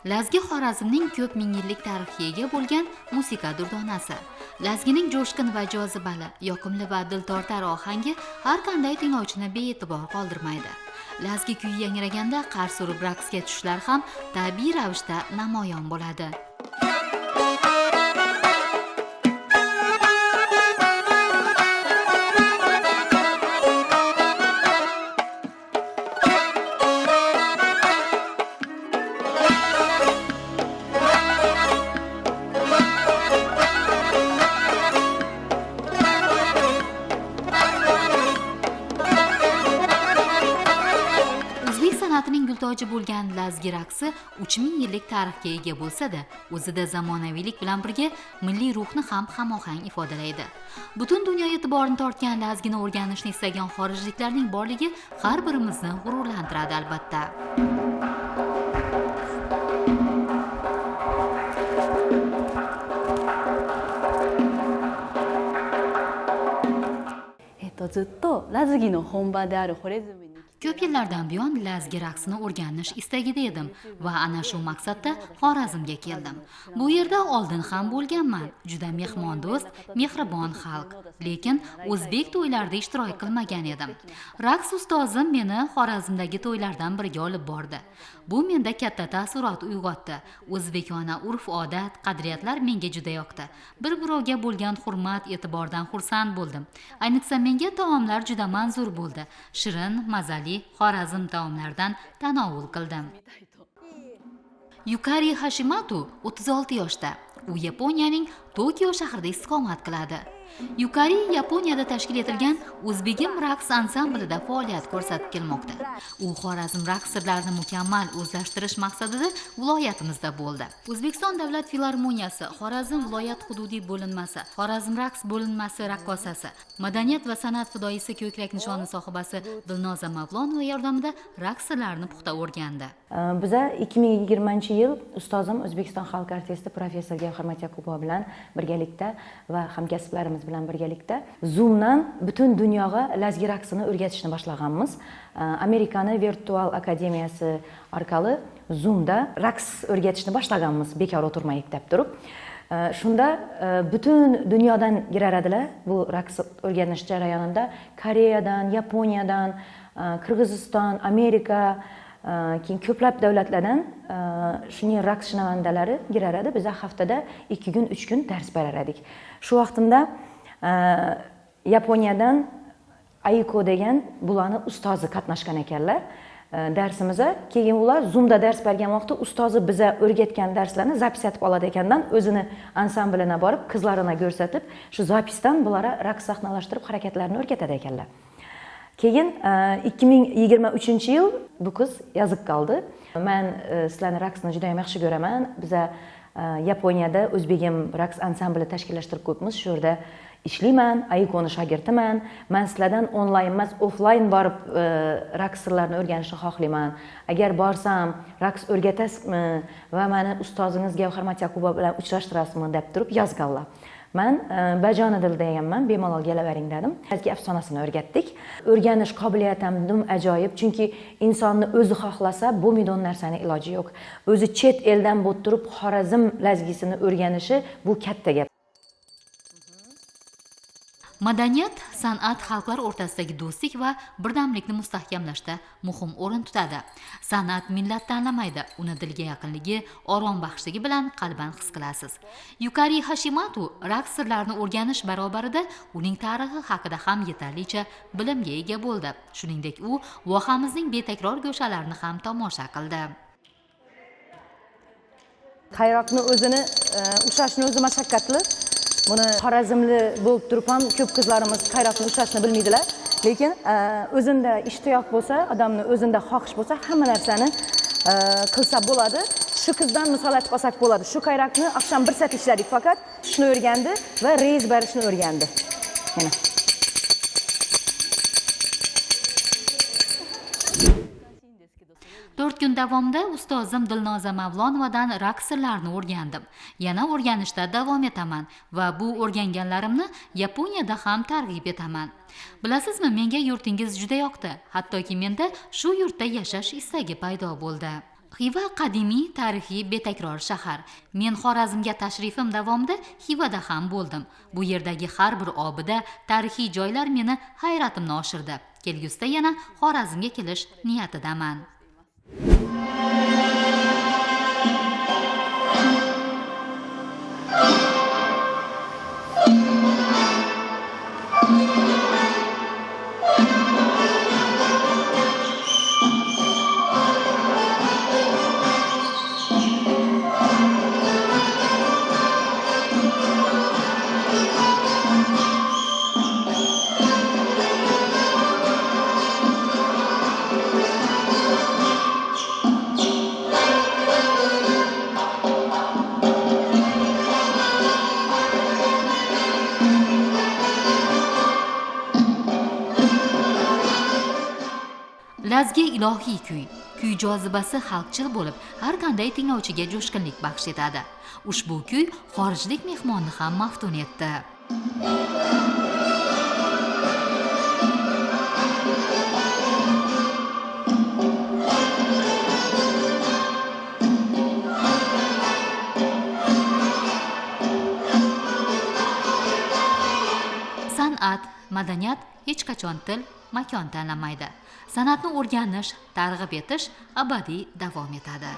Lazgi Xorazmning ko'p ming yillik tarixga ega bo'lgan musiqa durdonasi. Lazgining jo'shqin va jozibali, yoqimli va diltortar ohangi har qanday tinglovchini bee'tibor qoldirmaydi. Lazgi kuyi yangraganda qarz urib raqsga tushishlar ham tabiiy ravishda namoyon bo'ladi. San'atining gultoji bo'lgan lazgi raqsi 3000 yillik tarixga ega bo'lsa-da, o'zida zamonaviylik bilan birga milliy ruhni ham hamohang ifodalaydi. Butun dunyo e'tiborini tortgan lazgini o'rganishni istagan xorijliklarning borligi har birimizni g'ururlantiradi albatta. Ko'p yillardan buyon lazgi raqsini o'rganish istagida edim va ana shu maqsadda Xorazmga keldim. Bu yerda oldin ham bo'lganman. Juda mehmondo'st, mehribon xalq, lekin o'zbek to'ylarida ishtirok qilmagan edim. Raqs ustozim meni Xorazmdagi to'ylardan biriga olib bordi. Bu menda katta taassurot uyg'otdi. O'zbekona urf-odat, qadriyatlar menga juda yoqdi. Bir-birovga bo'lgan hurmat, e'tibordan xursand bo'ldim. Ayniqsa menga taomlar juda manzur bo'ldi. Shirin, mazali Xorazm taomlaridan tanovul qildim. Yukari Hashimoto 36 yoshda. U Yaponiyaning Tokio shahrida istiqomat qiladi. Yukari Yaponiyada tashkil etilgan O'zbegim raqs ansamblida faoliyat ko'rsatib kelmoqda. U Xorazm raqs sirlarini mukammal o'zlashtirish maqsadida viloyatimizda bo'ldi. O'zbekiston Davlat filarmoniyasi, Xorazm viloyat hududiy bo'linmasi, Xorazm raqs bo'linmasi raqqosasi, Madaniyat va san'at fidoyisi ko'krak nishoni sohibasi Dilnoza Mavlonova yordamida raqs sirlarini puxta o'rgandi. Biza 2020-yil ustozim O'zbekiston xalq artisti professor Gavhar Yakubova bilan birgalikda va hamkasblarimiz bilan birgalikda Zoomdan butun dunyoga lazgi raqsini o'rgatishni boshlaganmiz. Amerikani virtual akademiyasi orqali Zoomda raqs o'rgatishni boshlaganmiz, bekor o'tirmaylik deb turib. Shunda butun dunyodan giraradilar bu raqs o'rganish jarayonida. Koreyadan, Yaponiyadan, Qirg'iziston, Amerika, keyin ko'plab davlatlardan shuning raqs shinavandalari giraradi. Biz haftada 2 kun, 3 kun dars berar edik. Shu vaqtimda Yaponiyadan Aiko degan bularni ustozi qatnashgan ekanlar darsimizga. Keyin ular Zoomda dars bergan vaqtda ustozi biza o'rgatgan darslarni zapis etib oladi ekandan, o'zini ansamblina borib, qizlarini ko'rsatib, shu zapisdan bularga raqs sahnalashtirib harakatlarni o'rgatadi ekanlar. Keyin 2023-yil bu qiz yozib qoldi. Men sizlarning raqsni juda ham yaxshi ko'raman. Biza Yaponiyada O'zbegim raqs ansambli tashkillashtirib ko'pmiz. Shu yerda ishlayman, Aiko'ni shogirdiman. Men sizlardan onlayn emas, offlayn borib raqs sirlarini o'rganishni xohlayman. Agar borsam, raqs o'rgatasizmi va meni ustozingiz Gavhar Yakubova bilan uchrashtirasizmi deb turib yozganlar. Men bajona dil deganman, bemalol kelavering dedim. Lazgi afsonasini o'rgatdik. O'rganish qobiliyatim dum ajoyib, chunki insonni o'zi xohlasa bo'lmaydi narsani iloji yo'q. O'zi chet eldan bo'lib turib Xorazm lazgisini o'rganishi bu katta gap. Madaniyat, san'at xalqlar o'rtasidagi do'stlik va birdamlikni mustahkamlashda muhim o'rin tutadi. San'at millat tanlamaydi, uni dilga yaqinligi, orom baxshligi bilan qalban his qilasiz. Yukari Hashimoto raqs sirlarini o'rganish barobarida uning tarixi haqida ham yetarlicha bilimga ega bo'ldi. Shuningdek, u vohamizning betakror go'shalarini ham tomosha qildi. Qayroqni o'zini ushlashni o'zi mashaqqatli. Buni Xorazmli bo'lib turib ham ko'p qizlarimiz qayroqni ushlashni bilmaydilar. Lekin o'zinda ishtiyoq bo'lsa, odamning o'zinda xohish bo'lsa, hamma narsani qilsa bo'ladi. Shu qizdan misol aytib olsak bo'ladi. Shu qayroqni oqshom bir soat ishladik, faqat shuni o'rgandi va reys berishni o'rgandi. Mana 4 kun davomida ustozim Dilnoza Mavlonovadan raqs sirlarini o'rgandim. Yana o'rganishda davom etaman va bu o'rganganlarimni Yaponiyada ham targ'ib etaman. Bilasizmi, menga yurtingiz juda yoqdi. Hattoki menda shu yurtda yashash istagi paydo bo'ldi. Xiva qadimiy, tarixiy, betakror shahar. Men Xorazmga tashrifim davomida Xivada ham bo'ldim. Bu yerdagi har bir obida, tarixiy joylar meni hayratimni oshirdi. Kelgusida yana Xorazmga kelish niyatidaman. Lazga ilohiy kuy. Kuy jozibasi xalqchil bo'lib, har qanday tinglovchiga jo'shqinlik baxsh etadi. Ushbu kuy xorijlik mehmonni ham maftun etdi. San'at, madaniyat hech qachon til, makon tanlamaydi. San'atni o'rganish, targ'ib etish abadiy davom etadi.